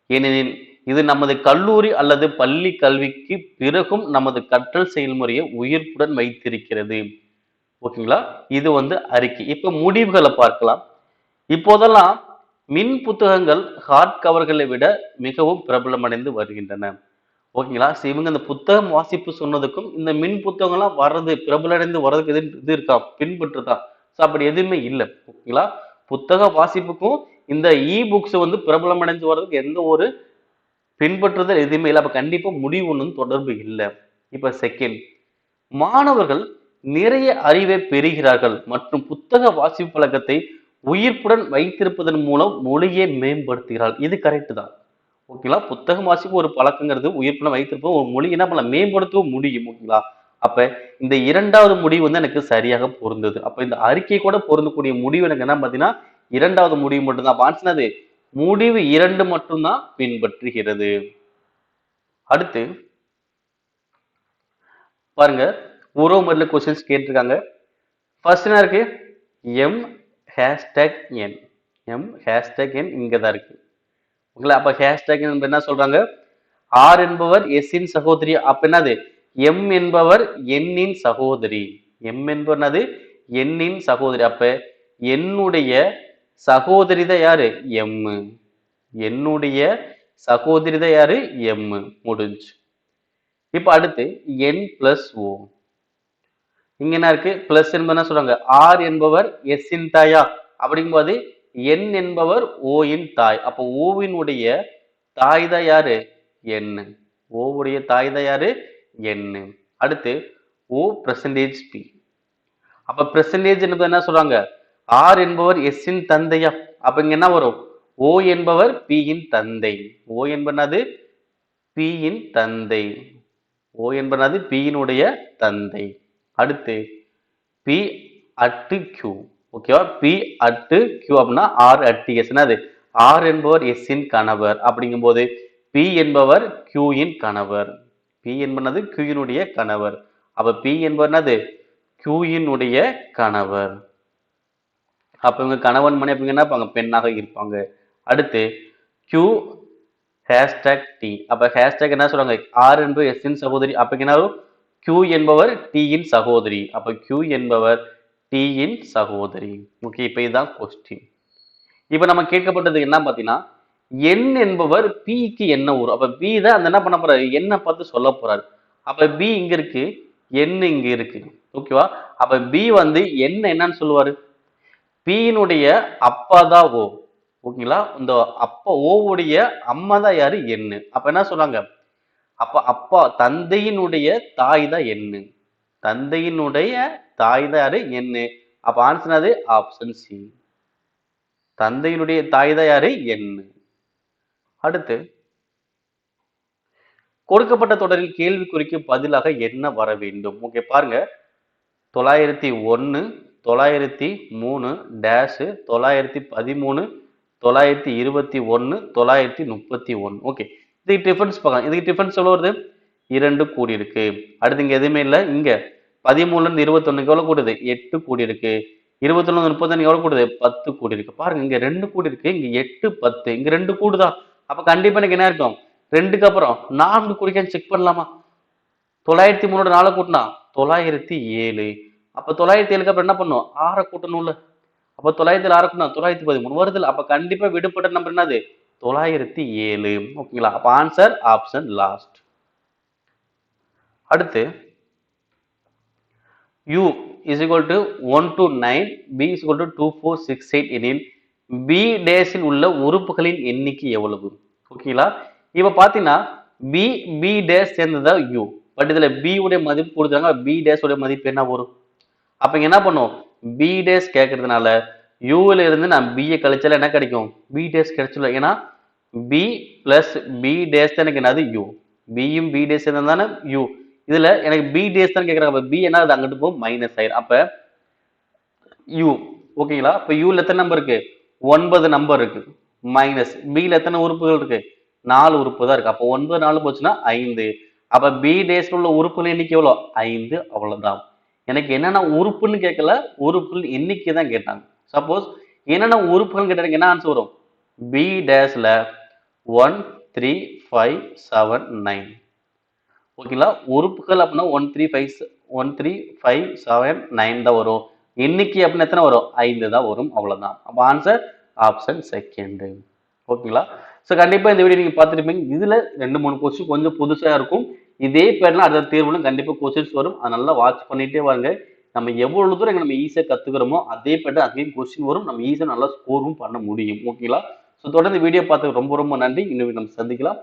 ஏனெனில் இது நமது கல்லூரி அல்லது பள்ளி கல்விக்கு பிறகும் நமது கற்றல் செயல்முறையை உயிர்ப்புடன் வைத்திருக்கிறது. ஓகேங்களா, இது அறிக்கை. இப்ப முடிவுகளை பார்க்கலாம். இப்போதெல்லாம் மின் புத்தகங்கள் ஹார்ட் கவர்களை விட மிகவும் பிரபலமடைந்து வருகின்றன. ஓகேங்களா? இவங்க இந்த புத்தகம் வாசிப்பு சொன்னதுக்கும் இந்த மின் புத்தகம்லாம் வர்றது பிரபலடைந்து வர்றதுக்கு இது இருக்கா பின்பற்றுதா? அப்படி எதுவுமே இல்லை. ஓகேங்களா? புத்தக வாசிப்புக்கும் இந்த புக்ஸ் வந்து பிரபலம் அடைஞ்சு வர்றதுக்கு எந்த ஒரு பின்பற்றுதல் எதுவுமே இல்லை. அப்ப கண்டிப்பா முடிவு ஒன்றும் தொடர்பு இல்லை. இப்ப செகண்ட், மாணவர்கள் நிறைய அறிவை பெறுகிறார்கள் மற்றும் புத்தக வாசிப்பு பழக்கத்தை உயிர்ப்புடன் வைத்திருப்பதன் மூலம் மொழியை மேம்படுத்துகிறார். இது கரெக்ட் தான். ஓகேங்களா? புத்தகம் வாசிப்பு ஒரு பழக்கங்கிறது உயிர்ப்புடன் வைத்திருப்போம் ஒரு மொழி என்ன பண்ணலாம் மேம்படுத்தவும் முடியும். ஓகேங்களா? அப்ப இந்த இரண்டாவது முடிவு வந்து எனக்கு சரியாக பொருந்தது. அப்ப இந்த அறிக்கை கூட பொருந்தக்கூடிய முடிவு எனக்கு என்ன பார்த்தீங்கன்னா இரண்டாவது முடிவு மட்டும்தான். அப்ப ஆன்சர் அது முடிவு 2 மட்டும்தான் பின்பற்றுகிறது. அடுத்து பாருங்க, உறவு முறையில கொஸ்டின்ஸ் கேட்டிருக்காங்க. ஃபர்ஸ்ட் என்ன இருக்கு? எம் ஹேஷ்டேக் என். எம் ஹேஷ்டேக் என் இங்க தான் இருக்கு. ஓகேங்களா? அப்ப ஹேஷ்டேக் என்ன சொல்றாங்க? ஆர் என்பவர் எஸ் இன் சகோதரி. அப்ப என்னது? எம் என்பவர் எண்ணின் சகோதரி. எம் என்பவர் என்னது? எண்ணின் சகோதரி. அப்ப என்னுடைய சகோதரி தான் யாரு? எம். என்னுடைய சகோதரி தான் யாரு? எம். முடிஞ்சு. இப்ப அடுத்து என் பிளஸ் ஓ. இங்க என்ன இருக்கு? பிளஸ் என்பது என்ன சொல்றாங்க? ஆர் என்பவர் எஸ் இன் தாயா? அப்படிங்கும்போது என் என்பவர் ஓ இன் தாய். அப்ப ஓவினுடைய தாய் தான் யாரு? என். ஓவுடைய தாய் தான் யாரு? என். அடுத்து ஓ பெர்சன்டேஜ் பி. அப்ப பெர்சன்டேஜ் என்பது என்ன சொல்றாங்க? ஆர் என்பவர் எஸ் இன் தந்தையா? அப்ப இங்க என்ன வரும்? ஓ என்பவர் பி இன் தந்தை. ஓ என்பது பி இன் தந்தை. ஓ என்பது பி இனுடைய தந்தை. அடுத்து பி அட்டு கியூ. ஓகேவா? பி அட்டு கியூ அப்படின்னா ஆர் அட்டு எஸ். என்னது? ஆர் என்பவர் எஸ் இன் கணவர். அப்படிங்கும்போது பி என்பவர் கியூ இன் கணவர். பி என்பது கியூனுடைய கணவர். அப்ப பி என்பவர் என்னது? கியூயினுடைய கணவர். அப்ப இவங்க கணவன் மணி அப்ப என்ன இருப்பாங்க? பெண்ணாக இருப்பாங்க. அடுத்து கியூ ஹேஷ்டேக் டி. அப்ப ஹேஷ்டேக் என்ன சொல்றாங்க? ஆர் என்பவர் எஸ் இன் சகோதரி. அப்ப என்ன கியூ என்பவர் டி இன் சகோதரி. அப்ப கியூ என்பவர் டி இன் சகோதரி. ஓகே, இப்ப இதுதான் கொஸ்டின். இப்ப நம்ம கேட்கப்பட்டது என்ன பாத்தீங்கன்னா என் என்பவர் பிக்கு என்ன வரும்? அப்ப பி தான் அந்த என்ன பண்ண போறாரு? என்ன பார்த்து சொல்ல போறாரு. அப்ப பி இங்க இருக்கு, என் இங்க இருக்கு. ஓகேவா? அப்ப பி வந்து என்ன என்னன்னு சொல்லுவாரு? பியினுடைய அப்பா தான் ஓ. ஓகேங்களா? இந்த அப்பா ஓவுடைய அம்மா தான் யாரு? என்னு. அப்ப என்ன சொல்றாங்க? அப்ப அப்பா தந்தையினுடைய தாய் தான் என்னு. தந்தையினுடைய தாய் தான் யாரு? என்னு. அப்ப ஆன்சர் அது ஆப்ஷன் சி. தந்தையினுடைய தாய் தான் யாரு? என்னு. அடுத்து கொடுக்கப்பட்ட தொடரில் கேள்விக்குறிக்கு பதிலாக என்ன வர வேண்டும்? ஓகே பாருங்க, 901 903 டேஷ் 913 921 931. ஓகே, இதுக்கு டிஃபரன்ஸ் பார்க்கலாம். இதுக்கு டிஃபரன்ஸ் எவ்வளவு வருது? 2 கூடி இருக்கு. அடுத்து இங்க எதுவுமே இல்லை. இங்க 13ல இருந்து 21 எவ்வளவு கூடுது? 8 கூடி இருக்கு. 21 35 எவ்வளவு கூடுது? 10 கூடி இருக்கு. பாருங்க, இங்க 2 கூடி இருக்கு, இங்க 8 10 இங்க 2 கூடுதா? அப்ப கண்டிப்பா எனக்கு என்ன இருக்கும்? 2க்கு அப்புறம் 4 கூடிக்கான்னு செக் பண்ணலாமா? 903 4 கூட்டினா 907. அப்ப 907க்கு அப்புறம் என்ன பண்ணும்? 6 கூட்டணும்ல. அப்ப 907 6 கூட்டினா 913 வருது. அப்ப கண்டிப்பா விடுபட்ட நம்பர் என்னது? 907. ஓகேங்களா? அப்ப ஆன்சர் ஆப்ஷன் லாஸ்ட். அடுத்து u is equal to 1 to 9, b is equal to 2 4 6 8 எனில் b டேஸில் உள்ள உறுப்புகளின் எண்ணிக்கை எவ்வளவு? ஓகேங்களா? இப்ப பாத்தீங்கன்னா b b டேஸ் சேர்ந்ததா u. பட் இதுல b உடைய மதிப்பு கொடுத்தாங்க, b டேஸ் உடைய மதிப்பு என்ன வரும்? அப்ப இங்க என்ன பண்ணும்? b டேஸ் கேட்கறதுனால u ல இருந்து நான் b கழிச்சால என்ன கிடைக்கும்? b டேஸ் கிடைச்சிடும். ஏன்னா b பிளஸ் b டேஸ் தான் எனக்கு என்னது? u. b யும் b டேஸ் சேர்ந்தது தானே u. இதுல எனக்கு b டேஸ் தான் கேக்குறாங்க. அப்ப b என்ன அது அங்கிட்டு போ மைனஸ் ஆயிரும். அப்ப u. ஓகேங்களா? அப்ப u ல எத்தனை நம்பர் இருக்கு? 9 நம்பர் இருக்கு. மைனஸ் b ல எத்தனை உறுப்புகள் இருக்கு? 4 உறுப்பு தான் இருக்கு. அப்ப 9 4 போச்சுன்னா 5. அப்ப b டேஸ்ல உள்ள உறுப்புகள் எண்ணிக்கை எவ்வளவு? 5. அவ்வளவுதான். எனக்கு என்னென்ன உறுப்புன்னு கேட்கல, உறுப்புகள் எண்ணிக்கை தான் கேட்டாங்க. சப்போஸ் என்னென்ன உறுப்புகள் கேட்டாங்க என்ன ஆன்சர் வரும்? b டேஸ்ல 1 3 5 7 9. ஓகேங்களா? உறுப்புகள் அப்படின்னா 1 3 5 7 9 தான் வரும். எண்ணிக்கை அப்படின்னா எத்தனை வரும்? 5 தான் வரும். அவ்வளவுதான். அப்ப ஆன்சர் ஆப்ஷன் செகண்ட். ஓகேங்களா? ஸோ கண்டிப்பா இந்த வீடியோ நீங்க பார்த்துருப்பீங்க. இதுல 2, 3 கொஸ்டின் கொஞ்சம் புதுசா இருக்கும். இதே பேர்லாம் அடுத்த தேர்வுல கண்டிப்பா கொஸ்டின்ஸ் வரும். அதை நல்லா வாட்ச் பண்ணிட்டே வாங்க. நம்ம எவ்வளவு தூரம் நம்ம ஈஸியா கத்துக்கிறோமோ அதே பேட்டர் அங்கேயும் கொஸ்டின் வரும். நம்ம ஈஸியா நல்லா ஸ்கோரும் பண்ண முடியும். ஓகேங்களா? ஸோ தொடர்ந்து வீடியோ பார்த்ததுக்கு ரொம்ப ரொம்ப நன்றி. இன்னும் நம்ம சந்திக்கலாம்.